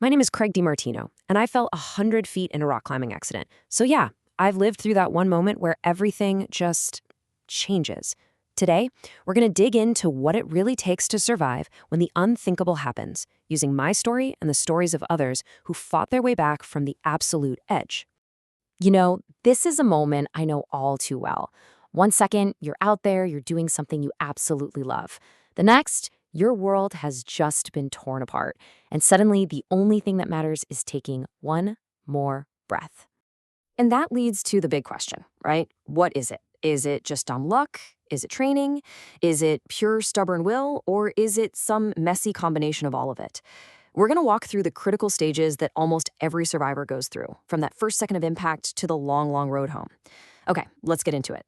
My name is Craig DiMartino, and I fell 100 feet in a rock climbing accident. So, yeah, I've lived through that one moment where everything just changes. Today, we're going to dig into what it really takes to survive when the unthinkable happens, using my story and the stories of others who fought their way back from the absolute edge. This is a moment I know all too well. One second, you're out there, you're doing something you absolutely love. The next, your world has just been torn apart, and suddenly the only thing that matters is taking one more breath. And that leads to the big question, right? What is it? Is it just dumb luck? Is it training? Is it pure stubborn will? Or is it some messy combination of all of it? We're going to walk through the critical stages that almost every survivor goes through, from that first second of impact to the long, long road home. Okay, let's get into it.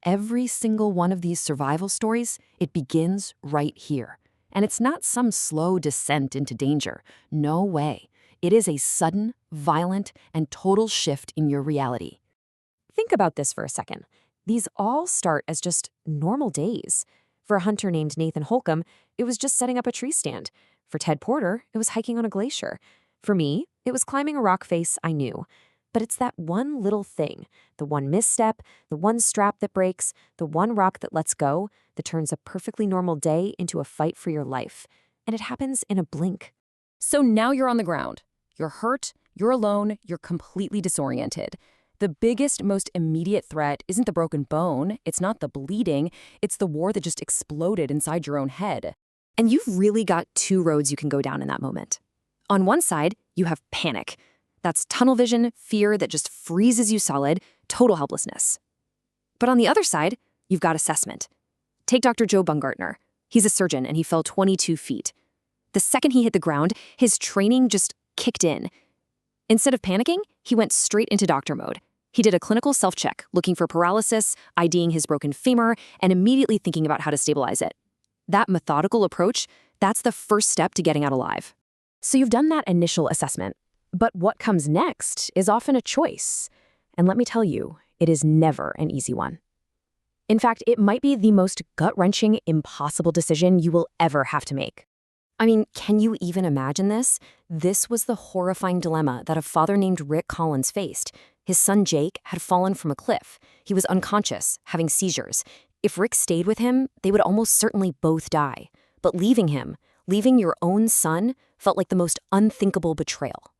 Every single one of these survival stories, it begins right here. And it's not some slow descent into danger. No way. It is a sudden, violent, and total shift in your reality. Think about this for a second. These all start as just normal days. For a hunter named Nathan Holcomb, it was just setting up a tree stand. For Ted Porter, it was hiking on a glacier. For me, it was climbing a rock face I knew. But it's that one little thing, the one misstep, the one strap that breaks, the one rock that lets go, that turns a perfectly normal day into a fight for your life. And it happens in a blink. So now you're on the ground. You're hurt, you're alone, you're completely disoriented. The biggest, most immediate threat isn't the broken bone, it's not the bleeding, it's the war that just exploded inside your own head. And you've really got two roads you can go down in that moment. On one side, you have panic. That's tunnel vision, fear that just freezes you solid, total helplessness. But on the other side, you've got assessment. Take Dr. Joe Bumgartner. He's a surgeon and he fell 22 feet. The second he hit the ground, his training just kicked in. Instead of panicking, he went straight into doctor mode. He did a clinical self-check, looking for paralysis, IDing his broken femur, and immediately thinking about how to stabilize it. That methodical approach, that's the first step to getting out alive. So you've done that initial assessment. But what comes next is often a choice. And let me tell you, it is never an easy one. In fact, it might be the most gut-wrenching, impossible decision you will ever have to make. I mean, can you even imagine this? This was the horrifying dilemma that a father named Rick Collins faced. His son Jake had fallen from a cliff. He was unconscious, having seizures. If Rick stayed with him, they would almost certainly both die. But leaving him, leaving your own son, felt like the most unthinkable betrayal.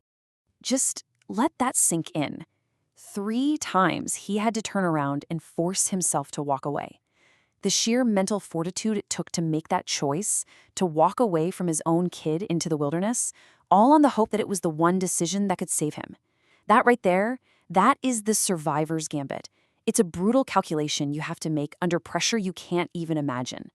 Just let that sink in. 3 times he had to turn around and force himself to walk away. The sheer mental fortitude it took to make that choice, to walk away from his own kid into the wilderness, all on the hope that it was the one decision that could save him. That right there, that is the survivor's gambit. It's a brutal calculation you have to make under pressure you can't even imagine.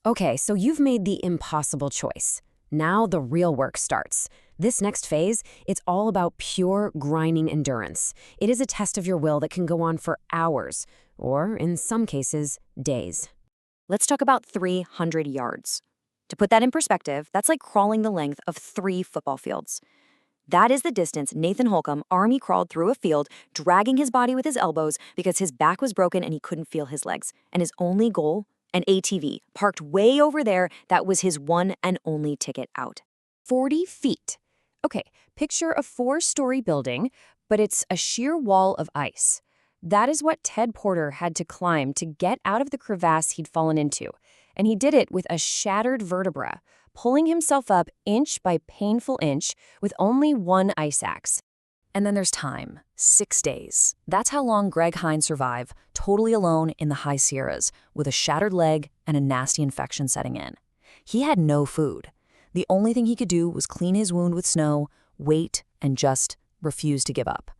Okay, so you've made the impossible choice. Now the real work starts. This next phase, it's all about pure grinding endurance. It is a test of your will that can go on for hours, or in some cases, days. Let's talk about 300 yards. To put that in perspective, that's like crawling the length of 3 football fields. That is the distance Nathan Holcomb army crawled through a field, dragging his body with his elbows because his back was broken and he couldn't feel his legs. And his only goal? An ATV, parked way over there, that was his one and only ticket out. 40 feet. Okay, picture a 4-story building, but it's a sheer wall of ice. That is what Ted Porter had to climb to get out of the crevasse he'd fallen into. And he did it with a shattered vertebra, pulling himself up inch by painful inch with only one ice axe. And then there's time. 6 days. That's how long Greg Hine survived, totally alone in the high Sierras, with a shattered leg and a nasty infection setting in. He had no food. The only thing he could do was clean his wound with snow, wait, and just refuse to give up.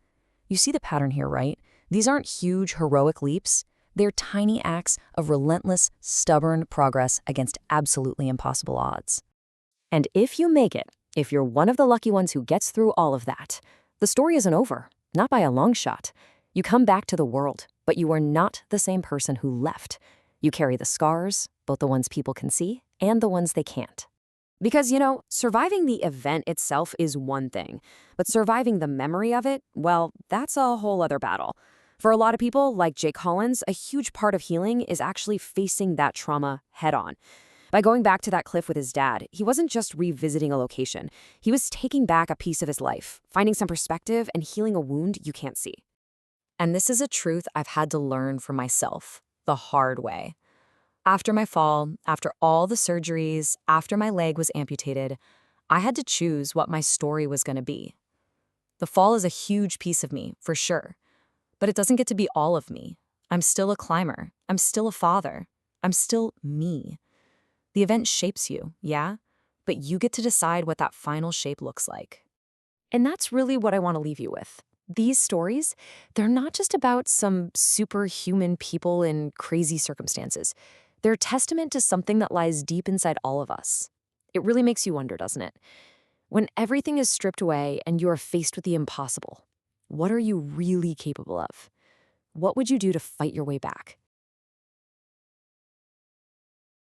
You see the pattern here, right? These aren't huge, heroic leaps. They're tiny acts of relentless, stubborn progress against absolutely impossible odds. And if you make it, if you're one of the lucky ones who gets through all of that, the story isn't over, not by a long shot. You come back to the world, but you are not the same person who left. You carry the scars, both the ones people can see and the ones they can't. Because, surviving the event itself is one thing, but surviving the memory of it, well, that's a whole other battle. For a lot of people, like Jake Collins, a huge part of healing is actually facing that trauma head on. By going back to that cliff with his dad, he wasn't just revisiting a location. He was taking back a piece of his life, finding some perspective and healing a wound you can't see. And this is a truth I've had to learn for myself, the hard way. After my fall, after all the surgeries, after my leg was amputated, I had to choose what my story was going to be. The fall is a huge piece of me, for sure. But it doesn't get to be all of me. I'm still a climber. I'm still a father. I'm still me. The event shapes you, yeah? But you get to decide what that final shape looks like. And that's really what I want to leave you with. These stories, they're not just about some superhuman people in crazy circumstances. They're a testament to something that lies deep inside all of us. It really makes you wonder, doesn't it? When everything is stripped away and you are faced with the impossible, what are you really capable of? What would you do to fight your way back?